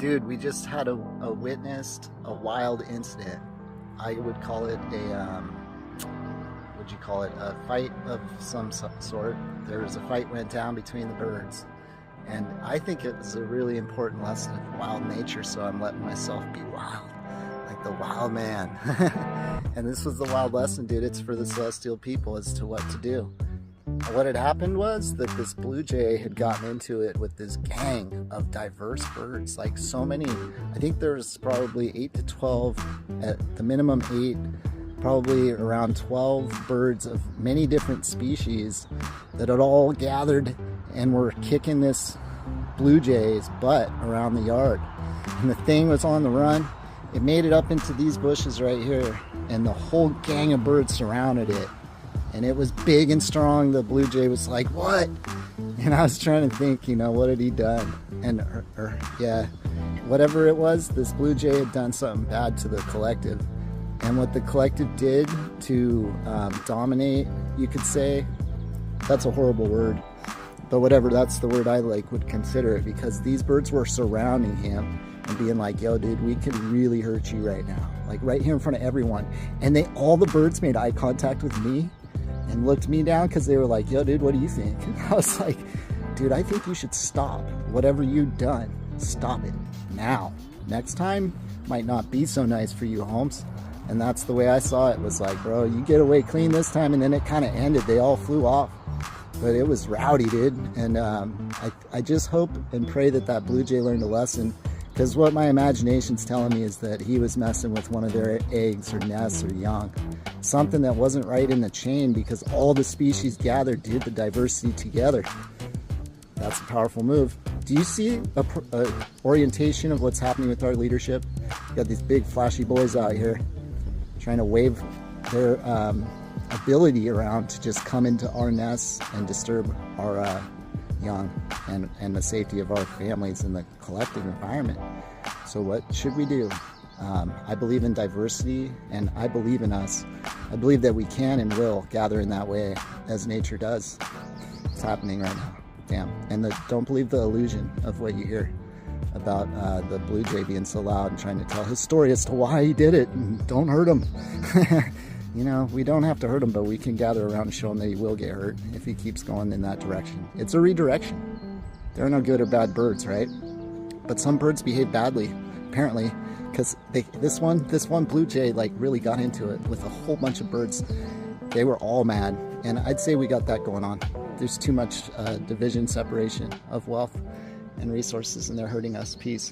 Dude, we just had witnessed a wild incident. I would call it would you call it a fight of some sort? There was a fight went down between the birds. And I think it was a really important lesson of wild nature, so I'm letting myself be wild, like the wild man. And this was the wild lesson, dude. It's for the celestial people as to what to do. What had happened was that this blue jay had gotten into it with this gang of diverse birds, like so many. I think there's probably 8 to 12, at the minimum 8, probably around 12 birds of many different species that had all gathered and were kicking this blue jay's butt around the yard. And the thing was on the run. It made it up into these bushes right here, and the whole gang of birds surrounded it. And it was big and strong. The blue jay was like, "What?" And I was trying to think, what had he done? And yeah, whatever it was, this blue jay had done something bad to the collective. And what the collective did to dominate, you could say, that's a horrible word, but whatever, that's the word I would consider it, because these birds were surrounding him and being like, "Yo, dude, we could really hurt you right now," like right here in front of everyone. And all the birds made eye contact with me and looked me down, because they were like, "Yo, dude, what do you think?" And I was like, "Dude, I think you should stop. Whatever you've done, stop it now. Next time might not be so nice for you, Holmes." And that's the way I saw it. Was like, "Bro, you get away clean this time." And then it kind of ended. They all flew off. But it was rowdy, dude. And I just hope and pray that blue jay learned a lesson, because what my imagination's telling me is that he was messing with one of their eggs or nests or young. Something that wasn't right in the chain, because all the species gathered, dude, the diversity together. That's a powerful move. Do you see a orientation of what's happening with our leadership? You got these big flashy boys out here trying to wave their ability around to just come into our nests and disturb our young and the safety of our families and the collective environment. So what should we do? I believe in diversity, and I believe in us. I believe that we can and will gather in that way as nature does. It's happening right now. Damn. And don't believe the illusion of what you hear about the blue jay being so loud and trying to tell his story as to why he did it. And don't hurt him. We don't have to hurt him, but we can gather around and show him that he will get hurt if he keeps going in that direction. It's a redirection. There are no good or bad birds, right? But some birds behave badly, apparently, because this one blue jay really got into it with a whole bunch of birds. They were all mad, and I'd say we got that going on. There's too much division, separation of wealth and resources, and they're hurting us. Peace.